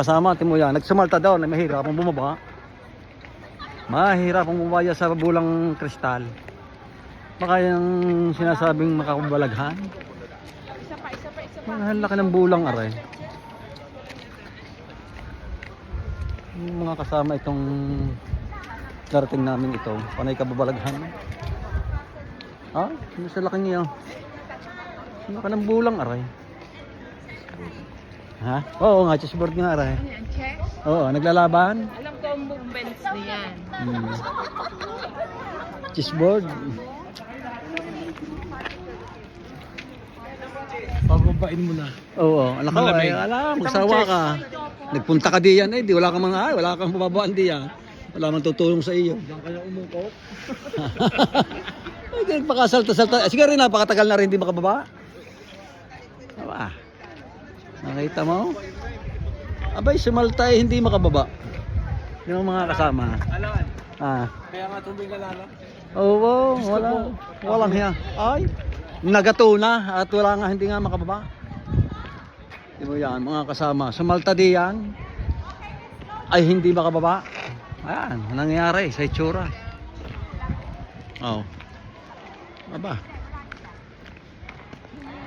Kasama, timo yan. Nagsumalta daw na mahirap ang bumaba. Mahirap ang bumaba sa bulang kristal. Baka yung sinasabing makakubalaghan. Ang laki ng bulang aray. Yung mga kasama itong darating namin ito. Panay kababalaghan. Ah, sa laki niya. Ang laki ng bulang aray. Ha? Oo nga, chessboard nga aray. Ano yan, chess? Oo, naglalaban. Alam ko ang movements niyan. Chessboard. Pababain mo na. Oo, alam ko, ay, alam, magsawa ka. Nagpunta ka diyan, di wala kang mga, wala kang bababaan diyan. Wala man tutulong sa iyo. Diyan kaya umukot. Ay, ganun pakasalta-salta. Siguro rin, napakatagal na rin hindi makababa. Aba, nakita mo? Abay, sumalta hindi makababa. Yung mga kasama. Alan, Ah. kaya nga tubig alala. Oo, wala. Walang hiya. Ay, nagato na at wala nga hindi nga makababa. Di mo yan, mga kasama. Sumalta diyan ay hindi makababa. Ayan, nangyari sa itsura. Oh. Aba.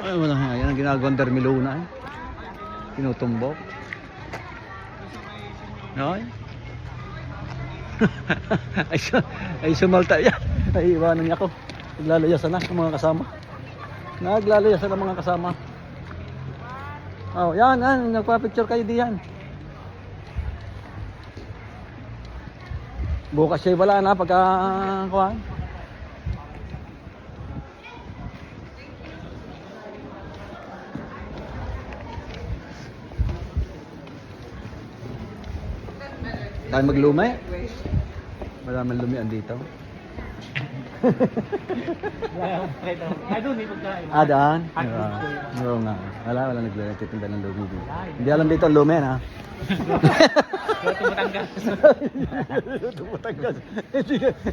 Ay, wala nga. Yan ang ginagawang Dermiluna eh. Tinutumbok. Ay. ay sumalta yan. Ay iwanan niya ako. Naglalayasan na ang mga kasama. Naglalayasan ang mga kasama. Oh, yan. Nagpa-picture kayo diyan. Bukas siya wala na pagka kuhan. Tayo maglume? Wala man lumian dito. Ay, doon, may pagkain. Ah, daan? Oo nga. Wala nagtitinda ng lumi dito. Hindi alam dito ang lumi, ha? Tumutangas. Tumutangas.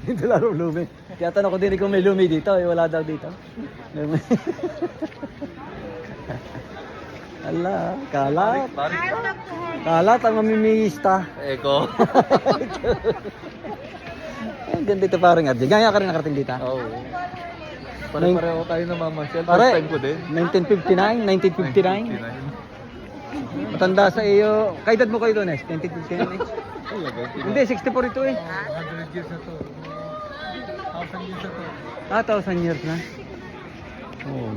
Hindi laro lumi. Kaya tanong ko din kung may lumi dito. Wala daw dito. Lumi. Ala, kalat. Kalat ang mamimista. Eko. Ang ganda ito parang Arjen. Gaya ka rin nakarating dito. Oo. Pare-pareho tayo namamasyal. Pare, First time ko din. 1959. Matanda sa iyo. Kaedad mo kayo doon, 1959 eh. Hindi, 64 ito eh. 100 years na to. 1,000 years na to. Ah, 1,000 years na. Oo.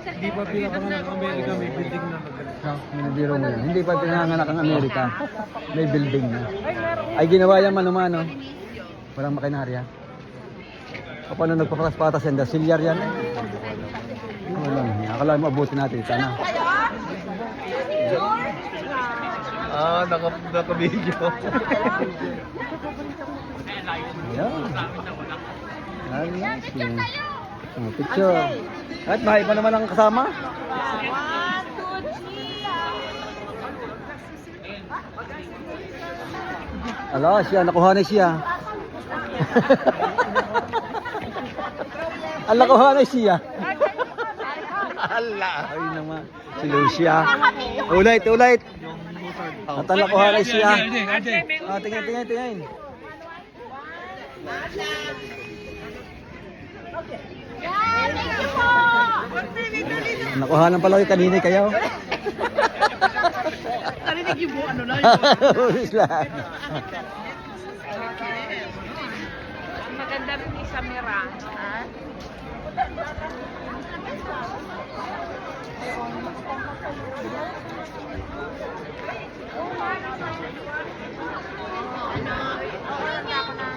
Hindi pa pinapanganak ng Amerika, may building na magaling. Minabiro mo yan. Hindi pa pinanganak ang Amerika. May building na. Ay ginawa yan mano-mano. Walang makinarya. O paano nagpapatas-patas yan? Silyar yan eh. Walang. Akala mo abutin natin. Sana. Ah, naka-video. Ayan. Ayan. Oh, picture. At may iba naman ang kasama. Ala, siya. Nakuha na siya. Ang nakuha na siya. Ala, ay naman. Si Lucia. Ulit. At ang nakuha na siya. Ah, tingin. Nakuha ng pala kanina kayo. Narinig yung buo, ano na Maganda rin yung Samira. Ha?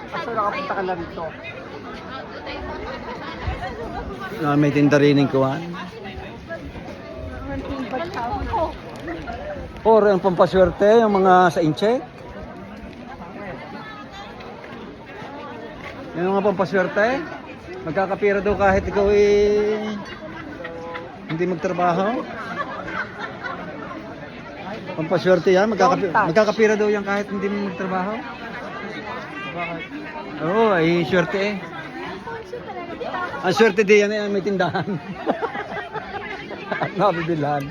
Asa nakapunta ka lang dito? May tinda rin ng kuwan. Or ang pampaswerte, yung mga sa inche. Yung mga pampaswerte, magkakapira daw kahit ikaw hindi magtrabaho. Pampaswerte yan, magkakapira daw yan kahit hindi mo magtrabaho. Oo, ay swerte eh. Ang swerte di yan may tindahan. At nabibilhan.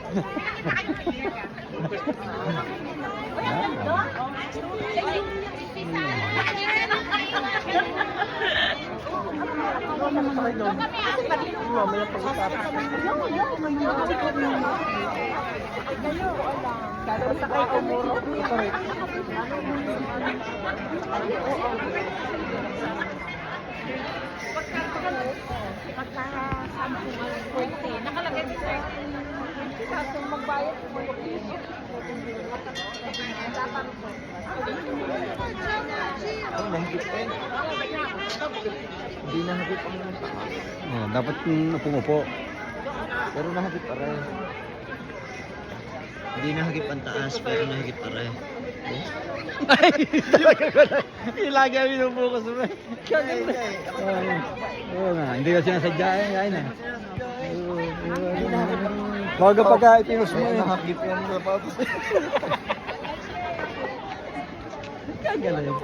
Nakalagay din sir. Kaso magbayad mo yung piso. Hindi nahagip ang mga taas. Oh, dapat pumupo. Pero nahagip pa rin. Hindi nahagip ang taas, pero nahagip pa rin. Ay, talaga ko lang. Ilagi ang binubukas mo. Oo na, hindi ko sinasadya yan. Yan na. Bago pagka ipinus mo yun. Nahagip yung sapatos. Kaya na yun.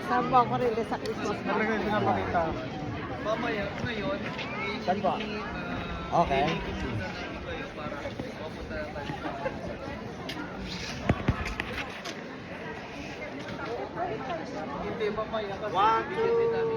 Saba ko rin sa Christmas. Talaga yung pinapakita. Mamaya, ngayon. Saan po? Okay. Hindi mamaya kasi. 1, 2,